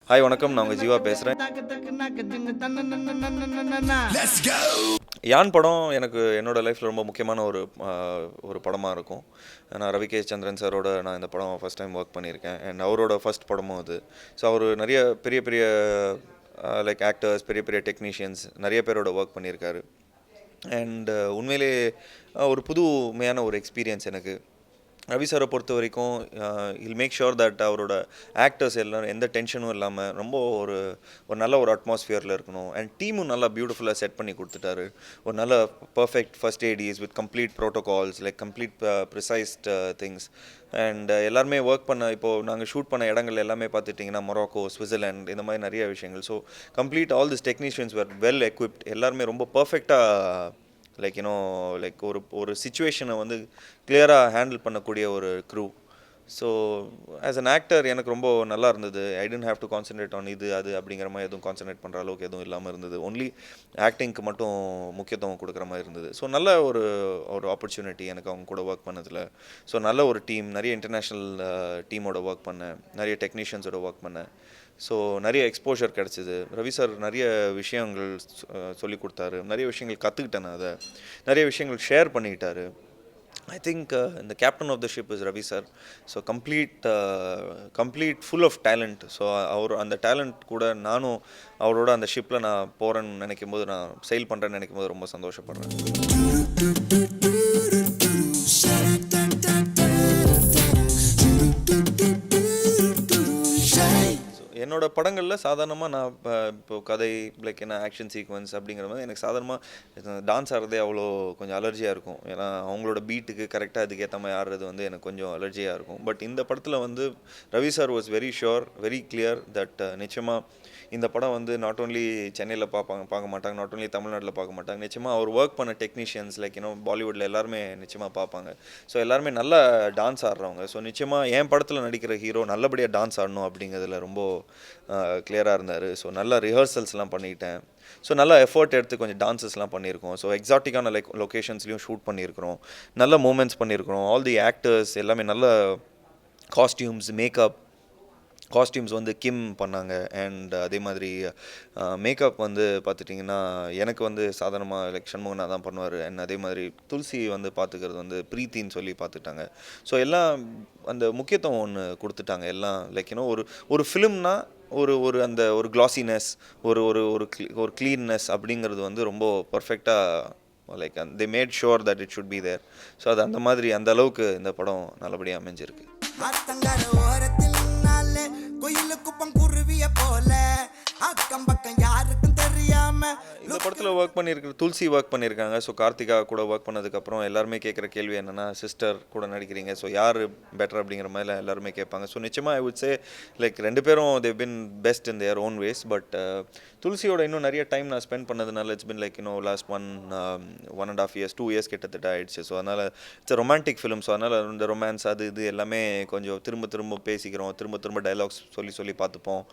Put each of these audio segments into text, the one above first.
Hi வணக்கம், நான் உங்கள் ஜீவா பேசுகிறேன். யான் படம் எனக்கு என்னோடய லைஃப்பில் ரொம்ப முக்கியமான ஒரு படமாக இருக்கும். நான் ரவி கே சந்திரன் சாரோட நான் இந்த படம் ஃபஸ்ட் டைம் ஒர்க் பண்ணியிருக்கேன். அண்ட் அவரோட ஃபஸ்ட் படமும் அது. ஸோ அவர் நிறைய பெரிய பெரிய லைக் ஆக்டர்ஸ், பெரிய பெரிய டெக்னீஷியன்ஸ் நிறைய பேரோட ஒர்க் பண்ணியிருக்காரு. அண்ட் உண்மையிலே ஒரு புதுமையான ஒரு எக்ஸ்பீரியன்ஸ் எனக்கு. ரவி சாரை பொறுத்த வரைக்கும் இல் மேக் ஷுர் தட் அவரோட ஆக்டர்ஸ் எல்லோரும் எந்த டென்ஷனும் இல்லாமல் ரொம்ப ஒரு நல்ல ஒரு அட்மாஸ்ஃபியரில் இருக்கணும். அண்ட் டீமும் நல்லா பியூட்டிஃபுல்லாக செட் பண்ணி கொடுத்துட்டாரு. ஒரு நல்ல perfect first ADs with complete protocols, like complete precised things. And எல்லாருமே ஒர்க் பண்ண, இப்போது நாங்கள் ஷூட் பண்ண இடங்கள் எல்லாமே பார்த்துட்டிங்கன்னா மொராக்கோ, ஸ்விட்சர்லாண்ட், இந்த மாதிரி நிறைய விஷயங்கள். So complete all this technicians where well equipped. எல்லாருமே ரொம்ப பர்ஃபெக்டாக லைக் லைக் ஒரு சிச்சுவேஷனை வந்து கிளியராக ஹேண்டில் பண்ணக்கூடிய ஒரு crew. So as an actor எனக்கு ரொம்ப நல்லா இருந்தது. I didn't have to concentrate on இது அது அப்படிங்கிற மாதிரி எதுவும் கான்சன்ட்ரேட் பண்ணுற அளவுக்கு எதுவும் இல்லாமல் இருந்தது. ஒன்லி ஆக்டிங்க்கு மட்டும் முக்கியத்துவம் கொடுக்குற மாதிரி இருந்தது. ஸோ நல்ல ஒரு ஆப்பர்ச்சுனிட்டி எனக்கு அவங்க கூட ஒர்க் பண்ணதில். ஸோ நல்ல ஒரு டீம், நிறைய இன்டர்நேஷ்னல் டீமோட ஒர்க் பண்ணேன், நிறைய டெக்னீஷியன்ஸோட ஒர்க் பண்ணேன். ஸோ நிறைய எக்ஸ்போஷர் கிடச்சிது. ரவி சார் நிறைய விஷயங்கள் சொல்லி கொடுத்தாரு, நிறைய விஷயங்கள் கற்றுக்கிட்டேன். நான் அதை நிறைய விஷயங்கள் ஷேர் பண்ணிக்கிட்டாரு. ஐ திங்க் இந்த captain of the ship is Ravi sir. So complete full of talent. So அவர் அந்த டேலண்ட் கூட நானும் அவரோட அந்த ஷிப்பில் நான் போகிறேன்னு நினைக்கும் போது, நான் செயில் பண்ணுறேன்னு நினைக்கும் போது ரொம்ப சந்தோஷப்படுறேன். என்னோடய படங்களில் சாதாரணமாக நான் இப்போது கதை, லைக் என்ன ஆக்ஷன் சீக்வன்ஸ் அப்படிங்கிற மாதிரி எனக்கு சாதாரணமாக டான்ஸ் ஆடுறதே அவ்வளோ கொஞ்சம் அலர்ஜியாக இருக்கும். ஏன்னா அவங்களோட பீட்டுக்கு கரெக்டாக அதுக்கேற்ற மாதிரி ஆடுறது வந்து எனக்கு கொஞ்சம் அலர்ஜியாக இருக்கும். பட் இந்த படத்தில் வந்து Ravi sir was very sure, very clear that நிச்சயமாக இந்த படம் வந்து நாட் ஓன்லி சென்னையில் பார்க்க மாட்டாங்க, நாட் ஓன்லி தமிழ்நாட்டில் பார்க்க மாட்டாங்க. நிச்சயமாக அவர் ஒர்க் பண்ண டெக்னீஷியன்ஸ் லைக் பாலிவுட்டில் எல்லாருமே நிச்சயமாக பார்ப்பாங்க. ஸோ எல்லாருமே நல்லா டான்ஸ் ஆடுறவங்க. ஸோ நிச்சயமாக என் படத்தில் நடிக்கிற ஹீரோ நல்லபடியாக டான்ஸ் ஆடணும் அப்படிங்கிறதுல ரொம்ப கிளியராக இருந்தார். ஸோ நல்லா ரிஹர்சல்ஸ்லாம் பண்ணிக்கிட்டேன். ஸோ நல்லா எஃபர்ட் எடுத்து கொஞ்சம் டான்ஸஸ்லாம் பண்ணியிருக்கோம். ஸோ எக்ஸாட்டிக்கான லைக் லொக்கேஷன்ஸ்லையும் ஷூட் பண்ணியிருக்கிறோம், நல்ல மூமெண்ட்ஸ் பண்ணியிருக்கிறோம். ஆல் தி ஆக்டர்ஸ் எல்லாமே நல்ல காஸ்டியூம்ஸ், காஸ்டியூம்ஸ் வந்து கிம் பண்ணாங்க. அண்ட் அதே மாதிரி மேக்கப் வந்து பார்த்துட்டிங்கன்னா எனக்கு வந்து சாதாரணமாக லைக் சண்முகனா தான் பண்ணுவார். அண்ட் அதே மாதிரி துளசி வந்து பார்த்துக்கிறது வந்து ப்ரீத்தின்னு சொல்லி பார்த்துட்டாங்க. ஸோ எல்லாம் அந்த முக்கியத்துவம் ஒன்று கொடுத்துட்டாங்க. எல்லாம் லைக் ஒரு ஃபிலிம்னா அந்த ஒரு கிளாசினஸ், ஒரு க்ளீன்னஸ் அப்படிங்கிறது வந்து ரொம்ப பர்ஃபெக்டாக like they made sure that it should be there. So அது அந்த மாதிரி அந்த அளவுக்கு இந்த படம் நல்லபடியாக அமைஞ்சிருக்கு. இந்த படத்தில் ஒர்க் பண்ணியிருக்கிற துளசி ஒர்க் பண்ணியிருக்காங்க. ஸோ கார்த்திகா கூட ஒர்க் பண்ணதுக்கப்புறம் எல்லாருமே கேட்குற கேள்வி என்னென்னா, சிஸ்டர் கூட நடிக்கிறீங்க, ஸோ யார் பெட்டர் அப்படிங்கிற மாதிரி எல்லாருமே கேட்பாங்க. ஸோ நிச்சயமாக ஐ வுட் சே லைக் ரெண்டு பேரும் they been best in their own ways. But துளசியோட இன்னும் நிறைய டைம் நான் ஸ்பெண்ட் பண்ணதுனால it's been like last 1.5 years 2 years கிட்டத்தட்ட ஆயிடுச்சு. ஸோ அதனால் இட்ஸ் ரொமான்டிக் ஃபிலிம். ஸோ அதனால் இந்த ரொமான்ஸ் அது இது எல்லாமே கொஞ்சம் திரும்ப பேசிக்கிறோம், திரும்ப டைலாக்ஸ் சொல்லி பார்த்துப்போம்.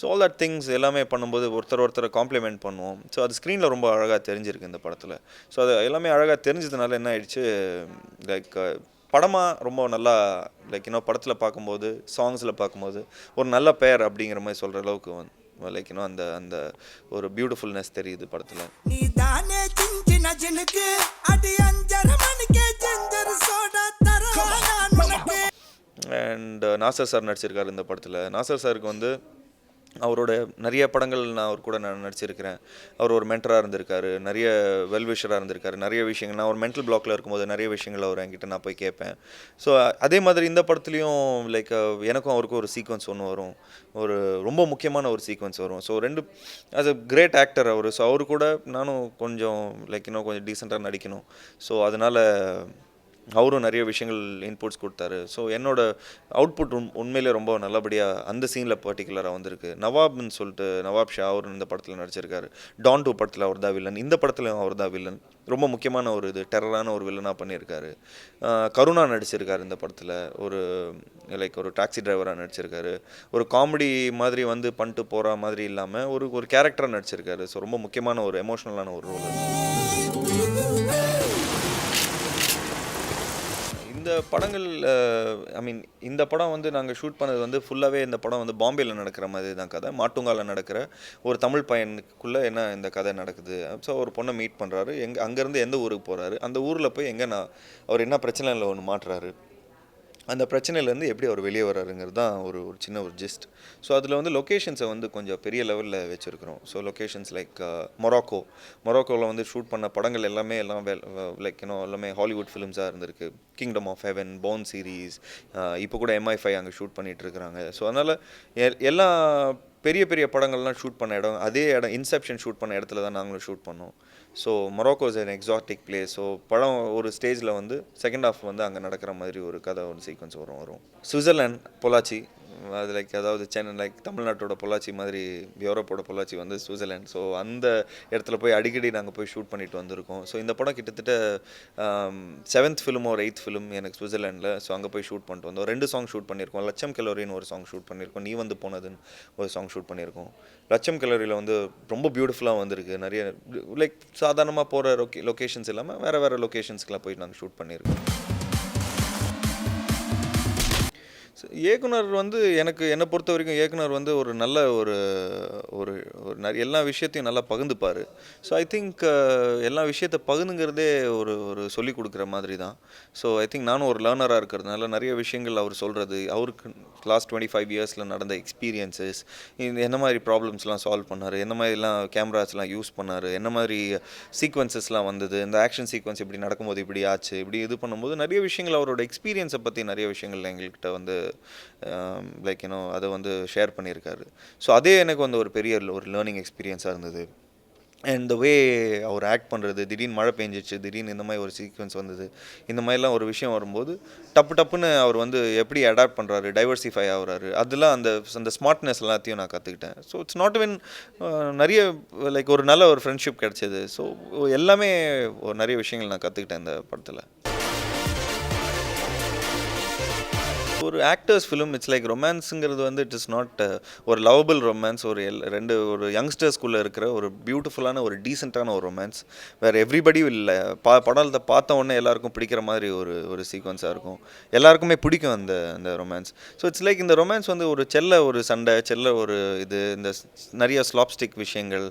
ஸோ ஆல் தட் திங்ஸ் எல்லாமே பண்ணும்போது ஒருத்தரை காம்ப்ளிமெண்ட் பண்ணுவோம். ஸோ அது ஸ்க்ரீனில் ரொம்ப அழகாக தெரிஞ்சிருக்கு இந்த படத்தில். ஸோ அது எல்லாமே அழகாக தெரிஞ்சதுனால என்ன ஆயிடுச்சு, லைக் படமாக ரொம்ப நல்லா லைக் படத்தில் பார்க்கும்போது, சாங்ஸில் பார்க்கும்போது ஒரு நல்ல பேர் அப்படிங்கிற மாதிரி சொல்கிற அளவுக்கு லைக் அந்த ஒரு பியூட்டிஃபுல்னஸ் தெரியுது படத்தில். அண்ட் நாசர் சார் நடிச்சிருக்காரு இந்த படத்தில். நாசர் சாருக்கு வந்து அவரோட நிறைய படங்கள் நான் அவர் கூட நடிச்சிருக்கிறேன். அவர் ஒரு மென்டராக இருந்திருக்காரு, நிறைய வெல்விஷராக இருந்திருக்காரு. நிறைய விஷயங்கள் நான் ஒரு மென்டல் பிளாக்ல இருக்கும்போது நிறைய விஷயங்கள் அவர் என்கிட்ட நான் போய் கேட்பேன். ஸோ அதே மாதிரி இந்த படத்துலையும் லைக் எனக்கும் அவருக்கும் ஒரு சீக்வன்ஸ் ஒன்று வரும், ஒரு ரொம்ப முக்கியமான ஒரு சீக்வன்ஸ் வரும். ஸோ ரெண்டு ஆஸ் அ கிரேட் ஆக்டர் அவர். ஸோ அவரு கூட நானும் கொஞ்சம் லைக் கொஞ்சம் டீசெண்டாக நடிக்கணும். ஸோ அதனால் அவரும் நிறைய விஷயங்கள் இன்புட்ஸ் கொடுத்தாரு. ஸோ என்னோட அவுட்புட் உண்மையிலே ரொம்ப நல்லபடியாக அந்த சீனில் பர்டிகுலராக வந்திருக்கு. நவாப்னு சொல்லிட்டு நவாப் ஷா அவர் இந்த படத்தில் நடிச்சிருக்காரு. டான் 2 படத்தில் அவர் தான் வில்லன், இந்த படத்துலையும் அவர் தான் வில்லன். ரொம்ப முக்கியமான ஒரு டெரரான ஒரு வில்லனாக பண்ணியிருக்காரு. கருணா நடிச்சிருக்காரு இந்த படத்தில். ஒரு லைக் ஒரு டாக்ஸி டிரைவராக நடிச்சிருக்காரு. ஒரு காமெடி மாதிரி வந்து பண்ணிட்டு போகிற மாதிரி இல்லாமல் ஒரு கேரக்டராக நடிச்சிருக்காரு. ஸோ ரொம்ப முக்கியமான ஒரு எமோஷ்னலான ஒரு ரோல். இந்த படங்கள் ஐ மீன் இந்த படம் வந்து நாங்கள் ஷூட் பண்ணது வந்து ஃபுல்லாகவே இந்த படம் வந்து பாம்பேயில் நடக்கிற மாதிரி தான் கதை. மாட்டுங்காலில் நடக்கிற ஒரு தமிழ் பையனுக்குள்ளே என்ன இந்த கதை நடக்குது. ஸோ ஒரு பொண்ணை மீட் பண்ணுறாரு, அங்கேருந்து எந்த ஊருக்கு போகிறாரு, அந்த ஊரில் போய் அவர் என்ன பிரச்சனையில் ஒன்று மாட்டுறாரு, அந்த பிரச்சனையிலேருந்து எப்படி அவர் வெளியே வர்றாருங்கிறது தான் ஒரு சின்ன ஒரு ஜிஸ்ட். ஸோ அதில் வந்து லொக்கேஷன்ஸை வந்து கொஞ்சம் பெரிய லெவலில் வச்சுருக்கிறோம். ஸோ லொக்கேஷன்ஸ் லைக் மொராக்கோவில் வந்து ஷூட் பண்ண படங்கள் எல்லாமே லைக் எல்லாமே ஹாலிவுட் ஃபிலிம்ஸாக இருந்திருக்கு. Kingdom of Heaven, Bourne series, இப்போ கூட MI5 அங்கே ஷூட் பண்ணிகிட்ருக்குறாங்க. ஸோ அதனால் எல்லா பெரிய பெரிய படங்கள்லாம் ஷூட் பண்ண இடம், அதே இடம் இன்செப்ஷன் ஷூட் பண்ண இடத்துல தான் நாங்களும் ஷூட் பண்ணோம். So Morocco is an exotic place. So படம் ஒரு ஸ்டேஜில் வந்து செகண்ட் ஹாஃப் வந்து அங்கே நடக்கிற மாதிரி ஒரு கதை, ஒரு சீக்வன்ஸ் வரும். சுவிட்சர்லாண்ட், பொள்ளாச்சி, அது லைக் அதாவது சென்னை லைக் தமிழ்நாட்டோட பொள்ளாச்சி மாதிரி யூரோப்போட பொள்ளாச்சி வந்து சுவிட்சர்லாண்ட். ஸோ அந்த இடத்துல போய் அடிக்கடி நாங்கள் போய் ஷூட் பண்ணிட்டு வந்திருக்கோம். ஸோ இந்த படம் கிட்டத்தட்ட 7th ஃபிலிம் ஒரு 8th ஃபிலிம் எனக்கு சுவிட்சர்லாண்டில். ஸோ அங்கே போய் ஷூட் பண்ணிட்டு வந்தோம். 2 சாங் ஷூட் பண்ணியிருக்கோம். லட்சம் கலோரின்னு ஒரு சாங் ஷூட் பண்ணியிருக்கோம். நீ வந்து போனதுன்னு ஒரு சாங் ஷூட் பண்ணியிருக்கோம். லட்சம் கலோரியில் வந்து ரொம்ப பியூட்டிஃபுல்லாக வந்திருக்கு. நிறைய லைக் சாதாரணமாக போகிற லொக்கேஷன்ஸ் இல்லாமல் வேறு லொக்கேஷன்ஸ்க்கெலாம் போய் நாங்கள் ஷூட் பண்ணியிருக்கோம். இயக்குனர் வந்து என்னை பொறுத்த வரைக்கும் இயக்குனர் வந்து ஒரு நல்ல ஒரு எல்லா விஷயத்தையும் நல்லா பகிர்ந்துப்பார். ஸோ ஐ திங்க் எல்லா விஷயத்தை பகிர்ந்துங்கிறதே ஒரு சொல்லிக் கொடுக்குற மாதிரி தான். ஸோ ஐ திங்க் நானும் ஒரு லேர்னராக இருக்கிறதுனால நிறைய விஷயங்கள் அவர் சொல்கிறது, அவருக்கு லாஸ்ட் 25 இயர்ஸில் நடந்த எக்ஸ்பீரியன்ஸஸ், என்ன மாதிரி ப்ராப்ளம்ஸ்லாம் சால்வ் பண்ணார், என்ன மாதிரிலாம் கேமராஸ்லாம் யூஸ் பண்ணார், என்ன மாதிரி சீக்வன்சஸ்லாம் வந்தது, இந்த ஆக்ஷன் சீக்வன்ஸ் இப்படி நடக்கும்போது இப்படி ஆச்சு, இப்படி இது பண்ணும்போது நிறைய விஷயங்கள் அவரோட எக்ஸ்பீரியன்ஸை பற்றி நிறைய விஷயங்கள் எங்கள்கிட்ட வந்து லைக் அதை வந்து ஷேர் பண்ணியிருக்காரு. ஸோ அதே எனக்கு வந்து ஒரு பெரிய ஒரு லேர்னிங் எக்ஸ்பீரியன்ஸாக இருந்தது. And the way our act பண்ணுறது, திடீர்னு மழை பெஞ்சிச்சு, திடீர்னு இந்த மாதிரி ஒரு சீக்வன்ஸ் வந்தது, இந்த மாதிரிலாம் ஒரு விஷயம் வரும்போது டப்புன்னு அவர் வந்து எப்படி அடாப்ட் பண்ணுறாரு, டைவர்சிஃபை ஆகுறாரு, அதெல்லாம் அந்த ஸ்மார்ட்னஸ் எல்லாத்தையும் நான் கற்றுக்கிட்டேன். ஸோ இட்ஸ் நாட் இவன் நிறைய லைக் ஒரு நல்ல ஒரு ஃப்ரெண்ட்ஷிப் கிடச்சிது. ஸோ எல்லாமே நிறைய விஷயங்கள் நான் கற்றுக்கிட்டேன் இந்த படத்தில். ஒரு ஆக்டர்ஸ் ஃபிலிம் இட்ஸ் லைக் ரொமான்ஸுங்கிறது வந்து இட் இஸ் நாட் ஒரு லவபிள் ரொமான்ஸ். ஒரு யங்ஸ்டர்ஸ்குள்ளே இருக்கிற ஒரு பியூட்டிஃபுல்லான ஒரு டீசெண்டான ஒரு ரொமான்ஸ். வேறு எவ்ரிபடி இல்லை படத்தை பார்த்த உடனே எல்லாருக்கும் பிடிக்கிற மாதிரி ஒரு சீக்வன்ஸாக இருக்கும். எல்லாருக்குமே பிடிக்கும் அந்த ரொமான்ஸ். ஸோ இட்ஸ் லைக் இந்த ரொமான்ஸ் வந்து ஒரு சண்டை ஒரு இந்த நிறைய ஸ்லாப்ஸ்டிக் விஷயங்கள்.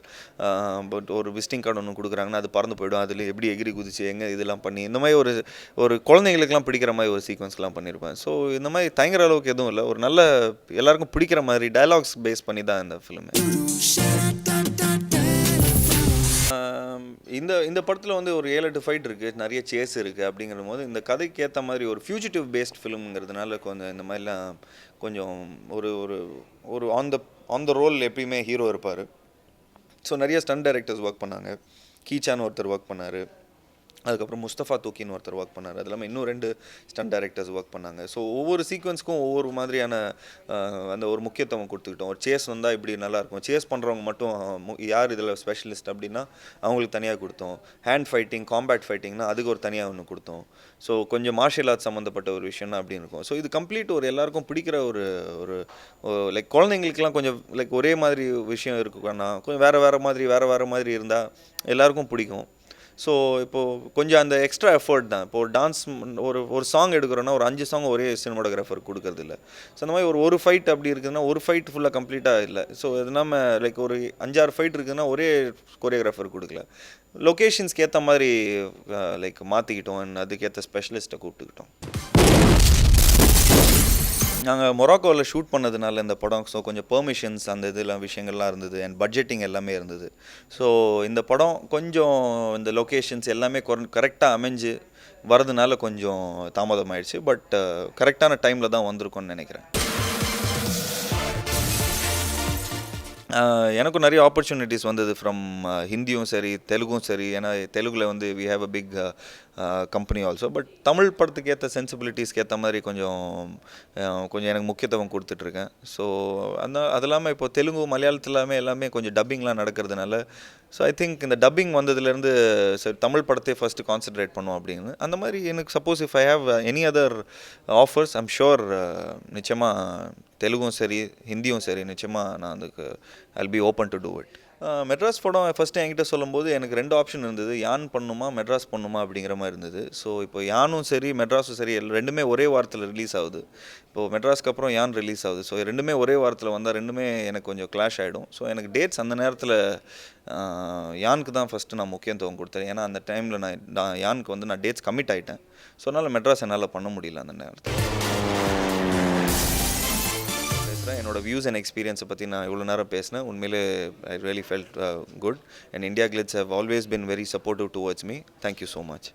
பட் ஒரு விசிட்டிங் கார்டு ஒன்று கொடுக்குறாங்கன்னா அது பறந்து போயிடும், அதில் எப்படி எகிரி குதிச்சு எங்கே இதெல்லாம் பண்ணி இந்த மாதிரி ஒரு குழந்தைங்களுக்குலாம் பிடிக்கிற மாதிரி ஒரு சீக்வன்ஸ்லாம் பண்ணியிருப்பேன். ஸோ இந்த மாதிரி தயங்குற அளவுக்கு எதுவும் இல்லை. ஒரு நல்ல எல்லாருக்கும் பிடிக்கிற மாதிரி டயலாக்ஸ் பேஸ் பண்ணி தான் இந்த ஃபிலிம். இந்த படத்தில் வந்து ஒரு 7-8 ஃபைட் இருக்குது, நிறைய சேஸ் இருக்குது. அப்படிங்கிற போது இந்த கதைக்கு ஏற்ற மாதிரி ஒரு ஃபியூஜிட்டிவ் பேஸ்ட் ஃபிலிம்ங்கிறதுனால கொஞ்சம் இந்த மாதிரிலாம் கொஞ்சம் ஒரு ஆன் த ரோல் எப்பயுமே ஹீரோ இருப்பார். ஸோ நிறைய ஸ்டண்ட் டைரக்டர்ஸ் ஒர்க் பண்ணாங்க. கீச்சான் ஒருத்தர் ஒர்க் பண்ணார், அதுக்கப்புறம் முஸ்தஃபா தூக்கின்னு ஒருத்தர் ஒர்க் பண்ணார். அது இல்லாமல் இன்னும் 2 ஸ்டண்ட் டைரக்டர்ஸ் ஒர்க் பண்ணாங்க. ஸோ ஒவ்வொரு சீக்வன்ஸ்க்கும் ஒவ்வொரு மாதிரியான அந்த ஒரு முக்கியத்துவம் கொடுத்துக்கிட்டோம். ஒரு சேஸ் வந்தால் இப்படி நல்லாயிருக்கும், சேஸ் பண்ணுறவங்க மட்டும் யார் இதில் ஸ்பெஷலிஸ்ட் அப்படின்னா அவங்களுக்கு தனியாக கொடுத்தோம். ஹேண்ட் ஃபைட்டிங், காம்பேட் ஃபைட்டிங்னா அதுக்கு ஒரு தனியாக ஒன்று கொடுத்தோம். ஸோ கொஞ்சம் மார்ஷியல் ஆர்ட்ஸ் சம்மந்தப்பட்ட ஒரு விஷயம்னா அப்படி இருக்கும். ஸோ இது கம்ப்ளீட் ஒரு எல்லாருக்கும் பிடிக்கிற ஒரு லைக் குழந்தைங்களுக்குலாம் கொஞ்சம் லைக் ஒரே மாதிரி விஷயம் இருக்குன்னா கொஞ்சம் வேறு மாதிரி இருந்தால் எல்லாருக்கும் பிடிக்கும். ஸோ இப்போது கொஞ்சம் அந்த எக்ஸ்ட்ரா எஃபர்ட் தான். இப்போ ஒரு டான்ஸ் ஒரு சாங் எடுக்கிறோன்னா ஒரு 5 சாங் ஒரே சினிமாட்டோகிராஃபர் கொடுக்கறது இல்லை. ஸோ அந்த மாதிரி ஒரு ஃபைட் அப்படி இருக்குதுன்னா ஒரு ஃபைட் ஃபுல்லாக கம்ப்ளீட்டாக இல்லை. ஸோ அது நம்ம லைக் ஒரு 5-6 ஃபைட் இருக்குதுன்னா ஒரே கொரியோகிராஃபர் கொடுக்கல. லொக்கேஷன்ஸ்க்கு ஏற்ற மாதிரி லைக் மாற்றிக்கிட்டோம், அதுக்கேற்ற ஸ்பெஷலிஸ்ட்டை கூப்பிட்டுக்கிட்டோம். நாங்கள் மொராக்கோவில் ஷூட் பண்ணதுனால இந்த படம் ஸோ கொஞ்சம் பெர்மிஷன்ஸ் அந்த இதெல்லாம் விஷயங்கள்லாம் இருந்தது. அண்ட் பட்ஜெட்டிங் எல்லாமே இருந்தது. ஸோ இந்த படம் கொஞ்சம் இந்த லொக்கேஷன்ஸ் எல்லாமே கரெக்டாக அமைஞ்சு வரதுனால கொஞ்சம் தாமதமாயிடுச்சு. பட் கரெக்டான டைமில் தான் வந்திருக்கோன்னு நினைக்கிறேன். எனக்கும் நிறைய ஆப்பர்ச்சுனிட்டிஸ் வந்தது ஃப்ரம் ஹிந்தியும் சரி, தெலுங்கும் சரி. ஏன்னா தெலுங்கில் வந்து we have a big company also. But Tamil படத்துக்கு ஏற்ற சென்சிபிலிட்டிஸ்க்கு ஏற்ற மாதிரி கொஞ்சம் எனக்கு முக்கியத்துவம் கொடுத்துட்ருக்கேன். ஸோ அது இல்லாமல் இப்போ தெலுங்கு, மலையாளத்தில் எல்லாமே கொஞ்சம் டப்பிங்லாம் நடக்கிறதுனால ஸோ ஐ திங்க் இந்த டப்பிங் வந்ததுலேருந்து சரி தமிழ் படத்தையே ஃபஸ்ட்டு கான்சன்ட்ரேட் பண்ணுவோம் அப்படின்னு. அந்த மாதிரி எனக்கு suppose if I have any other offers I'm sure நிச்சயமாக தெலுங்கும் சரி, ஹிந்தியும் சரி, நிச்சயமாக நான் அதுக்கு I'll be open to do it. Madras படம் ஃபஸ்ட்டு என்கிட்ட சொல்லும்போது எனக்கு 2 ஆப்ஷன் இருந்தது. யான் பண்ணணுமா, மெட்ராஸ் பண்ணணுமா அப்படிங்கிற மாரி இருந்தது. ஸோ இப்போ யானும் சரி, மெட்ராஸும் சரி 2மே ஒரே வாரத்தில் ரிலீஸ் ஆகுது. இப்போது மெட்ராஸ்க்கு அப்புறம் யான் ரிலீஸ் ஆகுது. ஸோ 2மே ஒரே வாரத்தில் வந்தால் 2மே எனக்கு கொஞ்சம் கிளாஷ் ஆகிடும். ஸோ எனக்கு டேட்ஸ் அந்த நேரத்தில் யானுக்கு தான் ஃபஸ்ட்டு நான் முக்கியத்துவம் கொடுத்தேன். ஏன்னா அந்த டைமில் நான் யானுக்கு வந்து நான் டேட்ஸ் கமிட் ஆகிட்டேன். ஸோ அதனால் மெட்ராஸ் என்னால் பண்ண முடியல அந்த நேரத்தில். என்னோட வியூஸ் அண்ட் எக்ஸ்பீரியன்ஸை பற்றி நான் இவ்வளோ நேரம் பேசினேன். உண்மையிலே I really felt good and India Glitz have always been very supportive towards me. Thank you so much.